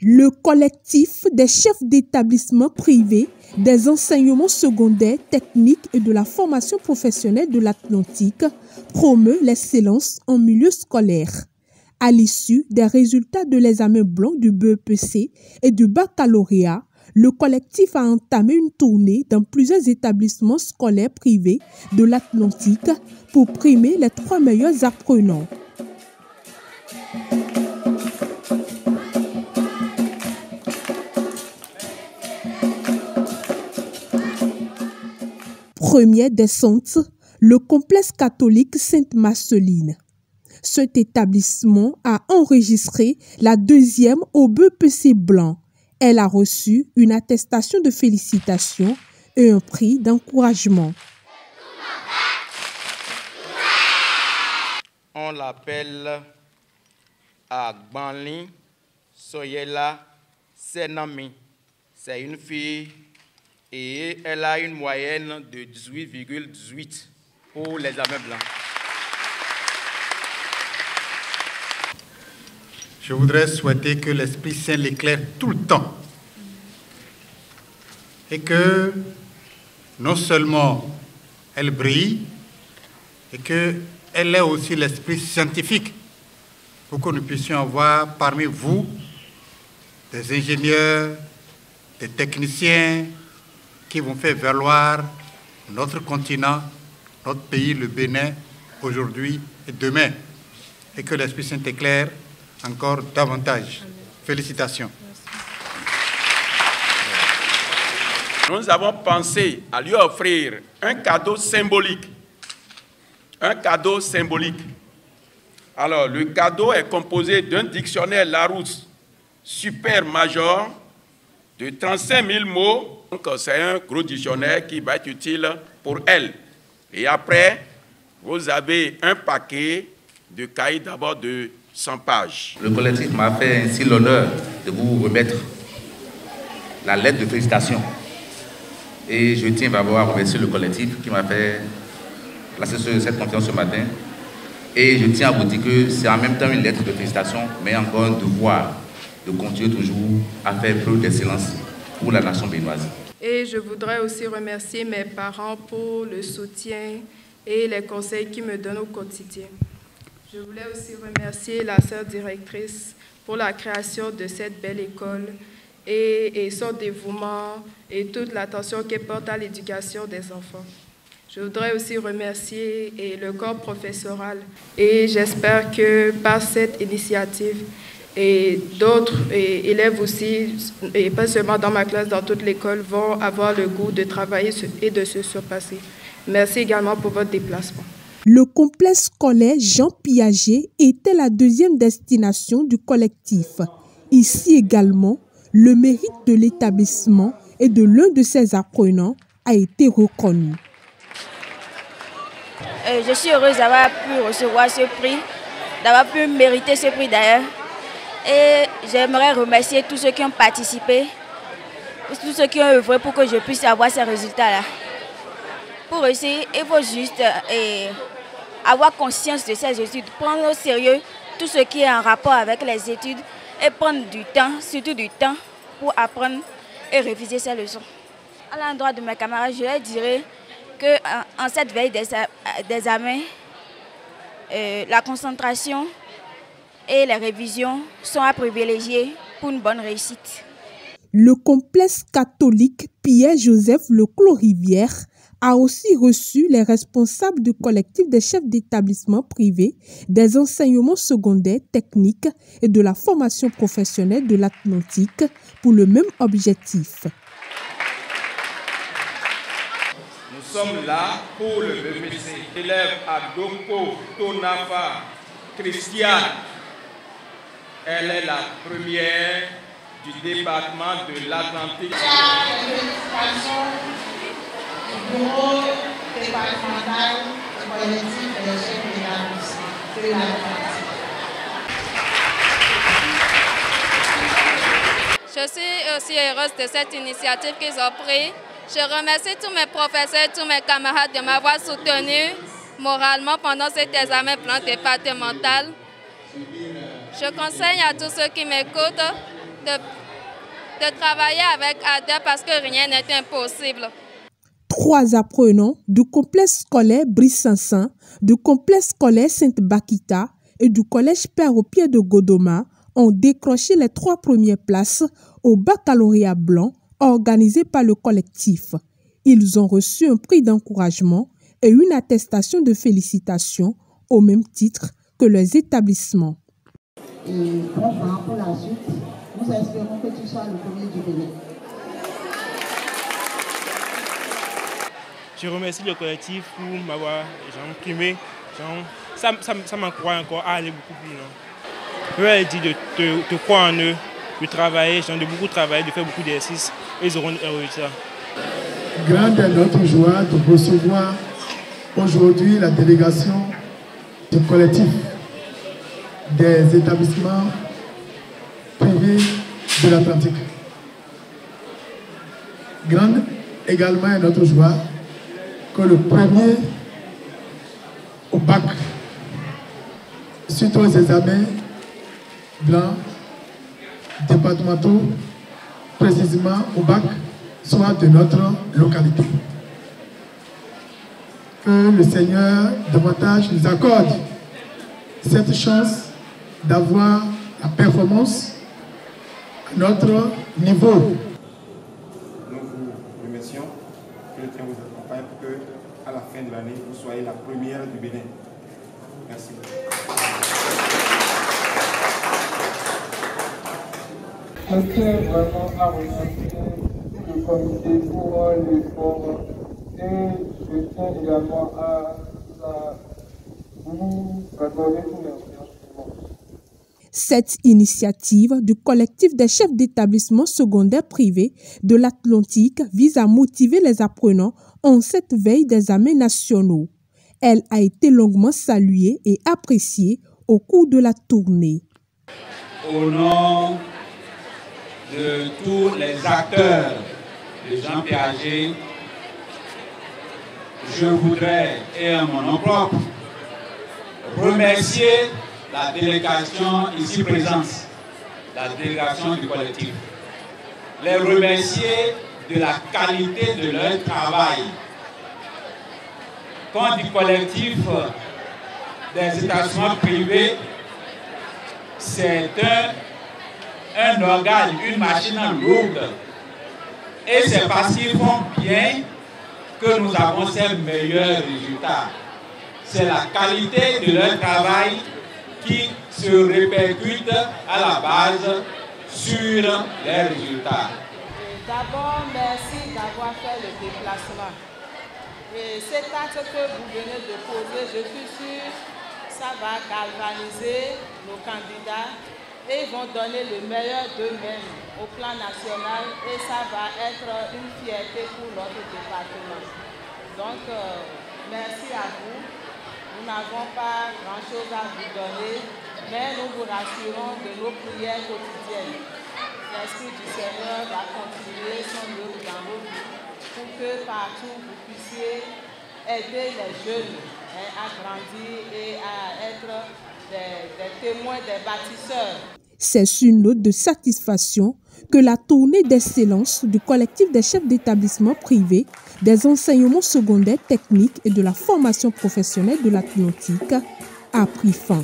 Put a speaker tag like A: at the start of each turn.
A: Le collectif des chefs d'établissement privés des enseignements secondaires, techniques et de la formation professionnelle de l'Atlantique promeut l'excellence en milieu scolaire. À l'issue des résultats de l'examen blanc du BEPC et du baccalauréat, le collectif a entamé une tournée dans plusieurs établissements scolaires privés de l'Atlantique pour primer les 3 meilleurs apprenants. Première descente, le complexe catholique Sainte-Marceline. Cet établissement a enregistré la 2e au BEPC blanc. Elle a reçu une attestation de félicitations et un prix d'encouragement.
B: On l'appelle Agbanli Soyela Senami. C'est une fille et elle a une moyenne de 18,18 pour l'examen blanc.
C: Je voudrais souhaiter que l'Esprit Saint l'éclaire tout le temps et que non seulement elle brille, et qu'elle ait aussi l'esprit scientifique pour que nous puissions avoir parmi vous des ingénieurs, des techniciens qui vont faire valoir notre continent, notre pays, le Bénin, aujourd'hui et demain. Et que l'Esprit Saint éclaire encore davantage. Félicitations.
B: Nous avons pensé à lui offrir un cadeau symbolique. Un cadeau symbolique. Alors, le cadeau est composé d'un dictionnaire Larousse super major de 35 000 mots. Donc, c'est un gros dictionnaire qui va être utile pour elle. Et après, vous avez un paquet de cahiers d'abord de 100 pages.
D: Le collectif m'a fait ainsi l'honneur de vous remettre la lettre de félicitations. Et je tiens d'abord à remercier le collectif qui m'a fait placer cette confiance ce matin. Et je tiens à vous dire que c'est en même temps une lettre de félicitations, mais encore un devoir de continuer toujours à faire preuve d'excellence pour la nation béninoise.
E: Et je voudrais aussi remercier mes parents pour le soutien et les conseils qu'ils me donnent au quotidien. Je voulais aussi remercier la sœur directrice pour la création de cette belle école et son dévouement et toute l'attention qu'elle porte à l'éducation des enfants. Je voudrais aussi remercier le corps professoral et j'espère que par cette initiative et d'autres élèves aussi, et pas seulement dans ma classe, dans toute l'école, vont avoir le goût de travailler et de se surpasser. Merci également pour votre déplacement.
A: Le complexe scolaire Jean Piaget était la 2e destination du collectif. Ici également, le mérite de l'établissement et de l'un de ses apprenants a été reconnu.
F: Je suis heureuse d'avoir pu recevoir ce prix, d'avoir pu mériter ce prix d'ailleurs. Et j'aimerais remercier tous ceux qui ont participé, tous ceux qui ont œuvré pour que je puisse avoir ces résultats-là. Pour réussir, il faut juste avoir conscience de ces études, prendre au sérieux tout ce qui est en rapport avec les études et prendre du temps, surtout du temps, pour apprendre et réviser ces leçons. À l'endroit de mes camarades, je leur dirais qu'en cette veille d'examen, la concentration et les révisions sont à privilégier pour une bonne réussite.
A: Le complexe catholique Pierre-Joseph Leclos-Rivière a aussi reçu les responsables du collectif des chefs d'établissement privés des enseignements secondaires, techniques et de la formation professionnelle de l'Atlantique pour le même objectif.
B: Nous sommes là pour le BEPC. Élève Adoko Tonafa Christiane. Elle est la première du département de l'Atlantique.
G: Du bureau départemental du collectif des chefs d'établissement de l'Atlantique.
H: Je suis aussi heureuse de cette initiative qu'ils ont prise. Je remercie tous mes professeurs, tous mes camarades de m'avoir soutenu moralement pendant cet examen blanc départemental. Je conseille à tous ceux qui m'écoutent de travailler avec ADER parce que rien n'est impossible.
A: 3 apprenants du complexe scolaire Brice-Sansan, du complexe scolaire Sainte-Bakita et du collège Père au Pied de Godoma ont décroché les 3 premières places au baccalauréat blanc organisé par le collectif. Ils ont reçu un prix d'encouragement et une attestation de félicitations au même titre que leurs établissements.
G: Et bon vent pour la suite. Nous espérons que tu sois le premier du Bénin.
I: Je remercie le collectif pour m'avoir primé. Ça m'encourage encore à aller beaucoup plus loin. Je leur ai dit de croire en eux, de travailler, de beaucoup travailler, de faire beaucoup d'exercices et ils auront un résultat.
J: Grande est notre joie de recevoir aujourd'hui la délégation du collectif des établissements privés de l'Atlantique. Grande également est notre joie que le premier au bac, suite aux examens blancs départementaux, précisément au bac, soit de notre localité. Que le Seigneur davantage nous accorde cette chance d'avoir la performance à notre niveau.
K: Nous vous remercions, que le Seigneur vous accompagne pour que, à la fin de l'année, vous soyez la première du Bénin. Merci.
L: Je tiens vraiment à remercier le comité pour l'effort et je tiens également à vous accorder tous les remerciements.
A: Cette initiative du collectif des chefs d'établissement secondaire privés de l'Atlantique vise à motiver les apprenants en cette veille d'examens nationaux. Elle a été longuement saluée et appréciée au cours de la tournée.
M: Au nom de tous les acteurs de Jean Piaget, je voudrais, et en mon nom propre, remercier la délégation ici présente, la délégation du collectif. Les remercier de la qualité de leur travail. Quand du collectif des établissements privés, c'est un organe, une machine lourde. Et c'est parce qu'ils font bien que nous avons ces meilleurs résultats. C'est la qualité de leur travail qui se répercute à la base sur les résultats.
N: D'abord, merci d'avoir fait le déplacement. Et cet acte que vous venez de poser, je suis sûre, ça va galvaniser nos candidats et ils vont donner le meilleur d'eux-mêmes au plan national et ça va être une fierté pour notre département. Donc, merci à vous. Nous n'avons pas grand-chose à vous donner, mais nous vous rassurons de nos prières quotidiennes. L'Esprit du Seigneur va continuer son œuvre dans vos vies pour que partout vous puissiez aider les jeunes à grandir et à être des témoins, des bâtisseurs.
A: C'est sur une note de satisfaction que la tournée d'excellence du collectif des chefs d'établissement privés, des enseignements secondaires techniques et de la formation professionnelle de l'Atlantique a pris fin.